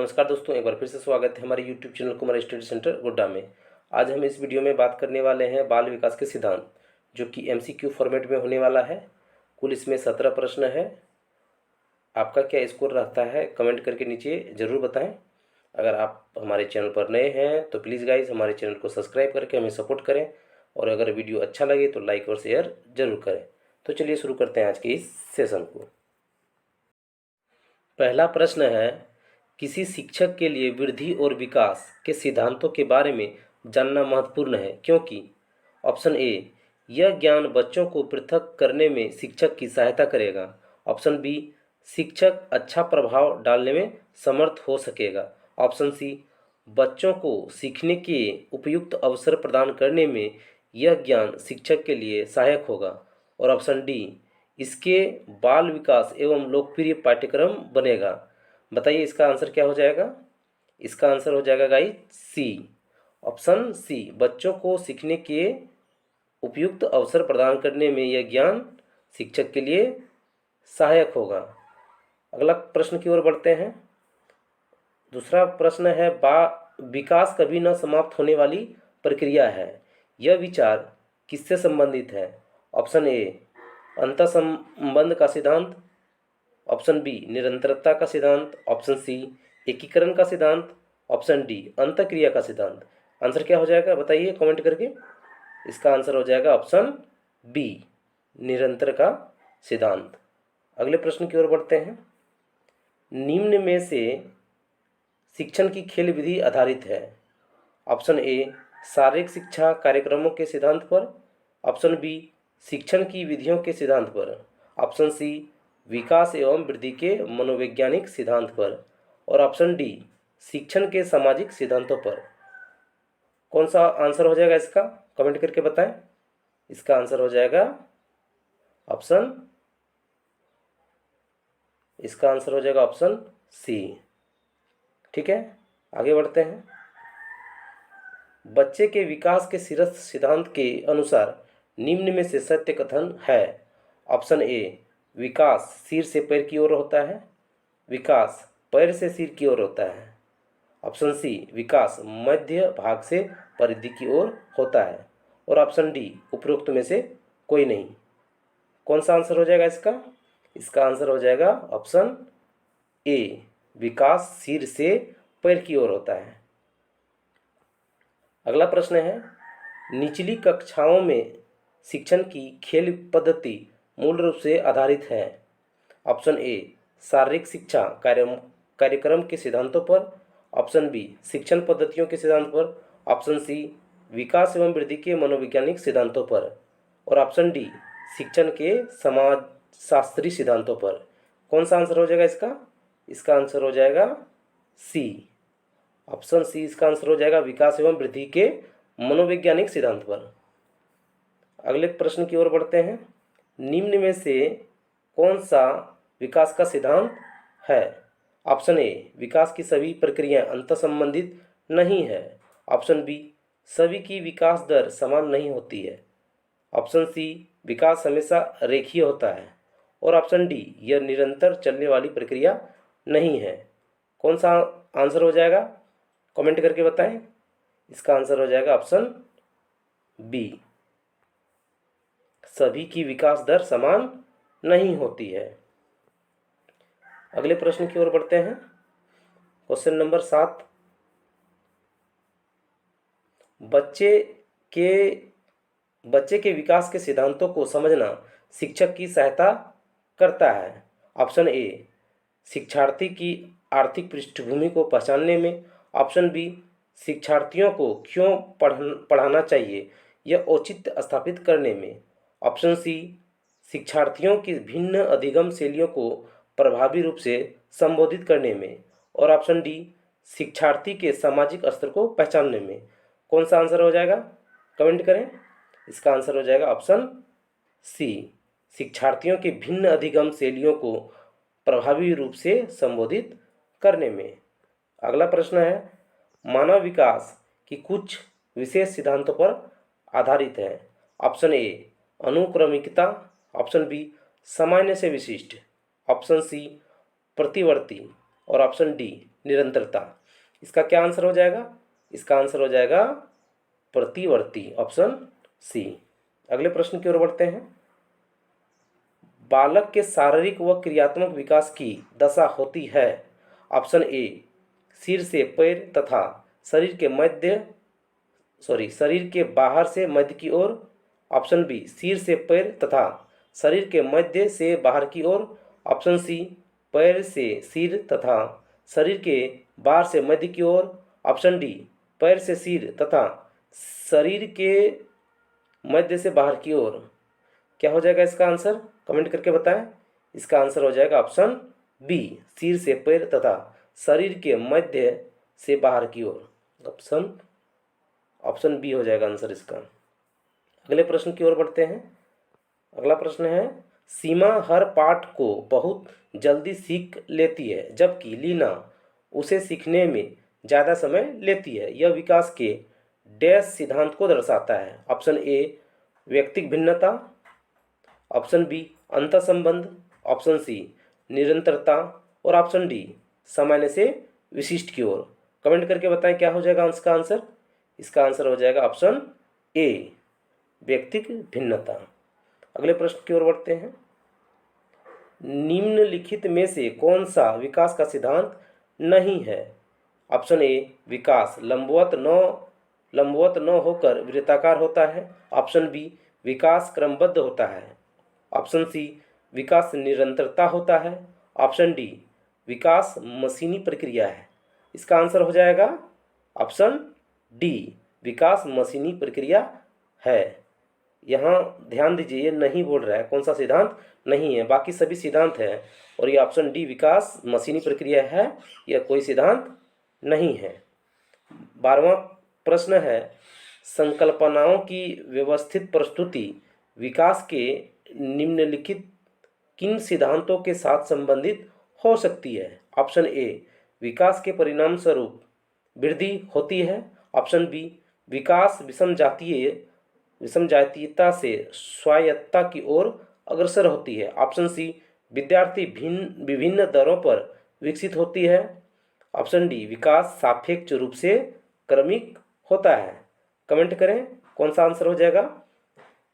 नमस्कार दोस्तों, एक बार फिर से स्वागत है हमारे YouTube channel Kumar study centre Godda में। आज हम इस वीडियो में बात करने वाले हैं बाल विकास के सिद्धांत, जो कि MCQ फॉर्मेट में होने वाला है। कुल इसमें 17 प्रश्न है। आपका क्या स्कोर रहता है कमेंट करके नीचे ज़रूर बताएं। अगर आप हमारे चैनल पर नए हैं तो प्लीज़ गाइज हमारे चैनल को सब्सक्राइब करके हमें सपोर्ट करें, और अगर वीडियो अच्छा लगे तो लाइक और शेयर ज़रूर करें। तो चलिए शुरू करते हैं आज के इस सेशन को। पहला प्रश्न है, किसी शिक्षक के लिए वृद्धि और विकास के सिद्धांतों के बारे में जानना महत्वपूर्ण है क्योंकि ऑप्शन ए, यह ज्ञान बच्चों को पृथक करने में शिक्षक की सहायता करेगा। ऑप्शन बी, शिक्षक अच्छा प्रभाव डालने में समर्थ हो सकेगा। ऑप्शन सी, बच्चों को सीखने के उपयुक्त अवसर प्रदान करने में यह ज्ञान शिक्षक के लिए सहायक होगा। और ऑप्शन डी, इसके बाल विकास एवं लोकप्रिय पाठ्यक्रम बनेगा। बताइए इसका आंसर क्या हो जाएगा। इसका आंसर हो जाएगा गाइस सी, ऑप्शन सी, बच्चों को सीखने के उपयुक्त अवसर प्रदान करने में यह ज्ञान शिक्षक के लिए सहायक होगा। अगला प्रश्न की ओर बढ़ते हैं। दूसरा प्रश्न है, विकास कभी न समाप्त होने वाली प्रक्रिया है। यह विचार किससे संबंधित है। ऑप्शन ए, अंतःसंबंध का सिद्धांत। ऑप्शन बी, निरंतरता का सिद्धांत। ऑप्शन सी, एकीकरण का सिद्धांत। ऑप्शन डी, अंतःक्रिया का सिद्धांत। आंसर क्या हो जाएगा बताइए कमेंट करके। इसका आंसर हो जाएगा ऑप्शन बी, निरंतर का सिद्धांत। अगले प्रश्न की ओर बढ़ते हैं। निम्न में से शिक्षण की खेल विधि आधारित है। ऑप्शन ए, शारीरिक शिक्षा कार्यक्रमों के सिद्धांत पर। ऑप्शन बी, शिक्षण की विधियों के सिद्धांत पर। ऑप्शन सी, विकास एवं वृद्धि के मनोवैज्ञानिक सिद्धांत पर। और ऑप्शन डी, शिक्षण के सामाजिक सिद्धांतों पर। कौन सा आंसर हो जाएगा इसका कमेंट करके बताएं। इसका आंसर हो जाएगा ऑप्शन ऑप्शन सी। ठीक है, आगे बढ़ते हैं। बच्चे के विकास के शीर्ष सिद्धांत के अनुसार निम्न में से सत्य कथन है। ऑप्शन ए, विकास सिर से पैर की ओर होता है। विकास पैर से सिर की ओर होता है। ऑप्शन सी, विकास मध्य भाग से परिधि की ओर होता है। और ऑप्शन डी, उपरोक्त में से कोई नहीं। कौन सा आंसर हो जाएगा इसका। इसका आंसर हो जाएगा ऑप्शन ए, विकास सिर से पैर की ओर होता है। अगला प्रश्न है, निचली कक्षाओं में शिक्षण की खेल पद्धति मूल रूप से आधारित है। ऑप्शन ए, शारीरिक शिक्षा कार्यक्रम के सिद्धांतों पर। ऑप्शन बी, शिक्षण पद्धतियों के सिद्धांत पर। ऑप्शन सी, विकास एवं वृद्धि के मनोवैज्ञानिक सिद्धांतों पर। और ऑप्शन डी, शिक्षण के समाज शास्त्रीय सिद्धांतों पर। कौन सा आंसर हो जाएगा इसका। इसका आंसर हो जाएगा सी, ऑप्शन सी इसका आंसर हो जाएगा, विकास एवं वृद्धि के मनोवैज्ञानिक सिद्धांत पर। अगले प्रश्न की ओर बढ़ते हैं। निम्न में से कौन सा विकास का सिद्धांत है। ऑप्शन ए, विकास की सभी प्रक्रियाएं अंतःसंबंधित नहीं है। ऑप्शन बी, सभी की विकास दर समान नहीं होती है। ऑप्शन सी, विकास हमेशा रेखीय होता है। और ऑप्शन डी, यह निरंतर चलने वाली प्रक्रिया नहीं है। कौन सा आंसर हो जाएगा कमेंट करके बताएं। इसका आंसर हो जाएगा ऑप्शन बी, सभी की विकास दर समान नहीं होती है। अगले प्रश्न की ओर बढ़ते हैं। क्वेश्चन नंबर 7, बच्चे के विकास के सिद्धांतों को समझना शिक्षक की सहायता करता है। ऑप्शन ए, शिक्षार्थी की आर्थिक पृष्ठभूमि को पहचानने में। ऑप्शन बी, शिक्षार्थियों को क्यों पढ़ाना चाहिए यह औचित्य स्थापित करने में। ऑप्शन सी, शिक्षार्थियों की भिन्न अधिगम शैलियों को प्रभावी रूप से संबोधित करने में। और ऑप्शन डी, शिक्षार्थी के सामाजिक स्तर को पहचानने में। कौन सा आंसर हो जाएगा कमेंट करें। इसका आंसर हो जाएगा ऑप्शन सी, शिक्षार्थियों के भिन्न अधिगम शैलियों को प्रभावी रूप से संबोधित करने में। अगला प्रश्न है, मानव विकास की कुछ विशेष सिद्धांतों पर आधारित है। ऑप्शन ए, अनुक्रमिकता। ऑप्शन बी, सामान्य से विशिष्ट। ऑप्शन सी, प्रतिवर्ती। और ऑप्शन डी, निरंतरता। इसका क्या आंसर हो जाएगा? इसका आंसर हो जाएगा प्रतिवर्ती, ऑप्शन सी। अगले प्रश्न की ओर बढ़ते हैं। बालक के शारीरिक व क्रियात्मक विकास की दशा होती है। ऑप्शन ए सिर से पैर तथा शरीर के शरीर के बाहर से मध्य की ओर। ऑप्शन बी सिर से पैर तथा शरीर के मध्य से बाहर की ओर। ऑप्शन सी पैर से सिर तथा शरीर के बाहर से मध्य की ओर। ऑप्शन डी पैर से सिर तथा शरीर के मध्य से बाहर की ओर। क्या हो जाएगा इसका आंसर? कमेंट करके बताएं। इसका आंसर हो जाएगा ऑप्शन बी सिर से पैर तथा शरीर के मध्य से बाहर की ओर। ऑप्शन बी हो जाएगा आंसर इसका। अगले प्रश्न की ओर बढ़ते हैं। अगला प्रश्न है, सीमा हर पाठ को बहुत जल्दी सीख लेती है जबकि लीना उसे सीखने में ज़्यादा समय लेती है। यह विकास के डैश सिद्धांत को दर्शाता है। ऑप्शन ए व्यक्तिक भिन्नता। ऑप्शन बी अंतःसंबंध। ऑप्शन सी निरंतरता। और ऑप्शन डी सामान्य से विशिष्ट की ओर। कमेंट करके बताएं क्या हो जाएगा इसका आंसर। इसका आंसर हो जाएगा ऑप्शन ए व्यक्तिक भिन्नता। अगले प्रश्न की ओर बढ़ते हैं। निम्नलिखित में से कौन सा विकास का सिद्धांत नहीं है? ऑप्शन ए विकास लंबवत न होकर वृत्ताकार होता है। ऑप्शन बी विकास क्रमबद्ध होता है। ऑप्शन सी विकास निरंतरता होता है। ऑप्शन डी विकास मशीनी प्रक्रिया है। इसका आंसर हो जाएगा ऑप्शन डी विकास मशीनी प्रक्रिया है। यहाँ ध्यान दीजिए, ये नहीं बोल रहा है कौन सा सिद्धांत नहीं है, बाकी सभी सिद्धांत है। और ये ऑप्शन डी विकास मशीनी प्रक्रिया है, यह कोई सिद्धांत नहीं है। 12वां प्रश्न है, संकल्पनाओं की व्यवस्थित प्रस्तुति विकास के निम्नलिखित किन सिद्धांतों के साथ संबंधित हो सकती है? ऑप्शन ए विकास के परिणाम स्वरूप वृद्धि होती है। ऑप्शन बी विकास विषम जातीयता से स्वायत्तता की ओर अग्रसर होती है। ऑप्शन सी विद्यार्थी विभिन्न दरों पर विकसित होती है। ऑप्शन डी विकास सापेक्ष रूप से क्रमिक होता है। कमेंट करें कौन सा आंसर हो जाएगा।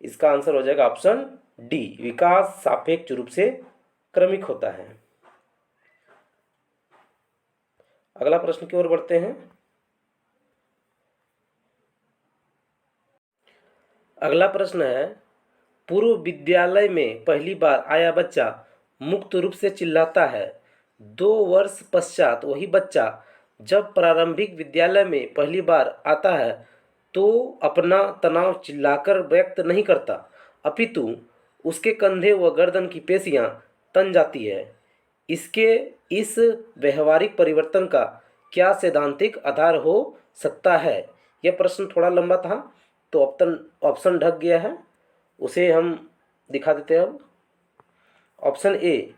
इसका आंसर हो जाएगा ऑप्शन डी विकास सापेक्ष रूप से क्रमिक होता है। अगला प्रश्न की ओर बढ़ते हैं। अगला प्रश्न है, पूर्व विद्यालय में पहली बार आया बच्चा मुक्त रूप से चिल्लाता है। 2 वर्ष पश्चात वही बच्चा जब प्रारंभिक विद्यालय में पहली बार आता है तो अपना तनाव चिल्लाकर व्यक्त नहीं करता, अपितु उसके कंधे व गर्दन की पेशियां तन जाती है। इसके इस व्यवहारिक परिवर्तन का क्या सैद्धांतिक आधार हो सकता है? यह प्रश्न थोड़ा लंबा था तो ऑप्शन ढक गया है, उसे हम दिखा देते हैं अब। ऑप्शन ए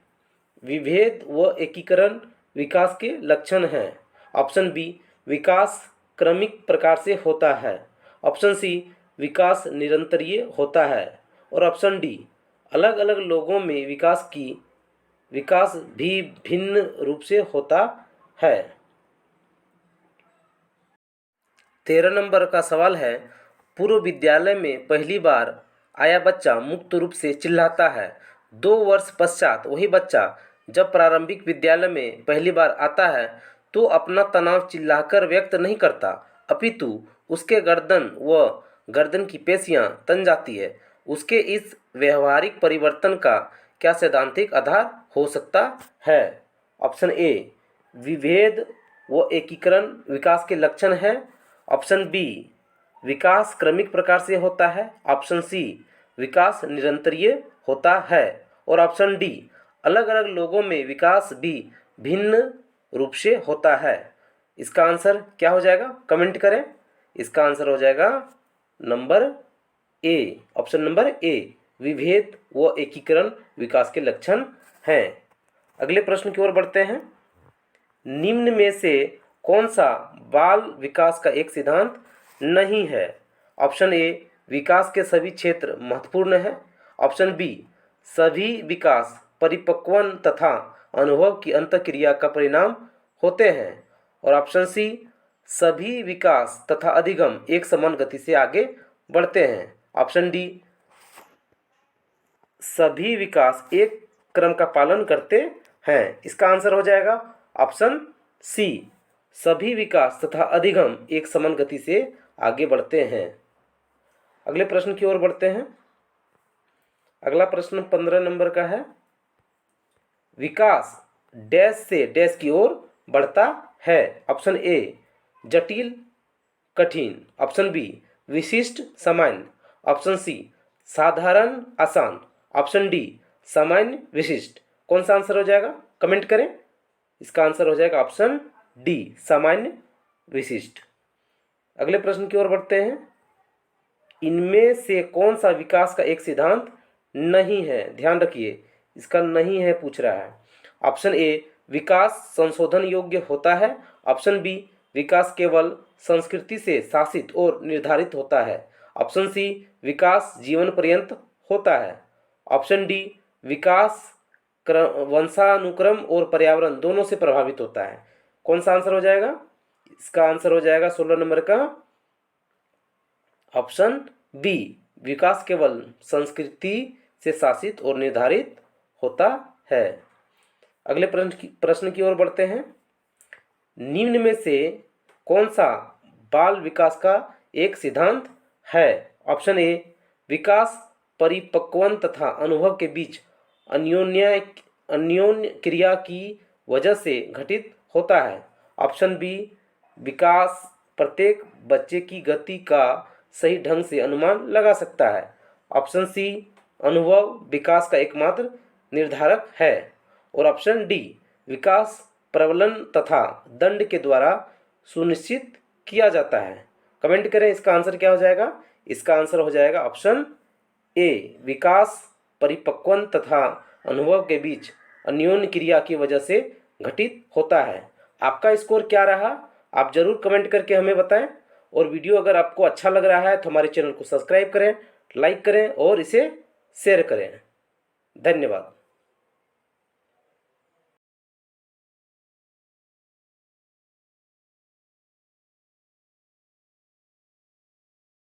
विभेद व एकीकरण विकास के लक्षण हैं। ऑप्शन बी विकास क्रमिक प्रकार से होता है। ऑप्शन सी विकास निरंतरीय होता है। और ऑप्शन डी अलग अलग लोगों में विकास भी भिन्न रूप से होता है। 13 नंबर का सवाल है, पूर्व विद्यालय में पहली बार आया बच्चा मुक्त रूप से चिल्लाता है। 2 वर्ष पश्चात वही बच्चा जब प्रारंभिक विद्यालय में पहली बार आता है तो अपना तनाव चिल्लाकर व्यक्त नहीं करता, अपितु उसके गर्दन की पेशियां तन जाती है। उसके इस व्यवहारिक परिवर्तन का क्या सैद्धांतिक आधार हो सकता है? ऑप्शन ए विभेद व एकीकरण विकास के लक्षण है। ऑप्शन बी विकास क्रमिक प्रकार से होता है। ऑप्शन सी विकास निरंतरीय होता है। और ऑप्शन डी अलग अलग लोगों में विकास भी भिन्न रूप से होता है। इसका आंसर क्या हो जाएगा? कमेंट करें। इसका आंसर हो जाएगा number A, option number A विभेद व एकीकरण विकास के लक्षण हैं। अगले प्रश्न की ओर बढ़ते हैं। निम्न में से कौन सा बाल विकास का एक सिद्धांत नहीं है? ऑप्शन ए विकास के सभी क्षेत्र महत्वपूर्ण है। ऑप्शन बी सभी विकास परिपक्वन तथा अनुभव की अंतःक्रिया का परिणाम होते हैं। और ऑप्शन सी, सभी विकास तथा अधिगम एक समान गति से आगे बढ़ते हैं। ऑप्शन डी, सभी विकास एक क्रम का पालन करते हैं। इसका आंसर हो जाएगा ऑप्शन सी, सभी विकास तथा अधिगम एक समान गति से आगे बढ़ते हैं। अगले प्रश्न की ओर बढ़ते हैं। अगला प्रश्न 15 नंबर का है, विकास डैश से डैश की ओर बढ़ता है। ऑप्शन ए, जटिल कठिन। ऑप्शन बी, विशिष्ट सामान्य। ऑप्शन सी, साधारण आसान। ऑप्शन डी, सामान्य विशिष्ट। कौन सा आंसर हो जाएगा, कमेंट करें। इसका आंसर हो जाएगा ऑप्शन डी, सामान्य विशिष्ट। अगले प्रश्न की ओर बढ़ते हैं। इनमें से कौन सा विकास का एक सिद्धांत नहीं है? ध्यान रखिए, इसका नहीं है पूछ रहा है। ऑप्शन ए, विकास संशोधन योग्य होता है। ऑप्शन बी, विकास केवल संस्कृति से शासित और निर्धारित होता है। ऑप्शन सी, विकास जीवन पर्यंत होता है। ऑप्शन डी, विकास वंशानुक्रम और पर्यावरण दोनों से प्रभावित होता है। कौन सा आंसर हो जाएगा? इसका आंसर हो जाएगा 16 नंबर का ऑप्शन बी, विकास केवल संस्कृति से शासित और निर्धारित होता है। अगले प्रश्न की ओर बढ़ते हैं। निम्न में से कौन सा बाल विकास का एक सिद्धांत है? ऑप्शन ए, विकास परिपक्वन तथा अनुभव के बीच अन्योन्य क्रिया की वजह से घटित होता है। ऑप्शन बी, विकास प्रत्येक बच्चे की गति का सही ढंग से अनुमान लगा सकता है। ऑप्शन सी, अनुभव विकास का एकमात्र निर्धारक है। और ऑप्शन डी, विकास प्रबलन तथा दंड के द्वारा सुनिश्चित किया जाता है। कमेंट करें, इसका आंसर क्या हो जाएगा? इसका आंसर हो जाएगा ऑप्शन ए, विकास परिपक्वन तथा अनुभव के बीच अन्योन्य क्रिया की वजह से घटित होता है। आपका स्कोर क्या रहा, आप जरूर कमेंट करके हमें बताएं। और वीडियो अगर आपको अच्छा लग रहा है तो हमारे चैनल को सब्सक्राइब करें, लाइक करें और इसे शेयर करें। धन्यवाद।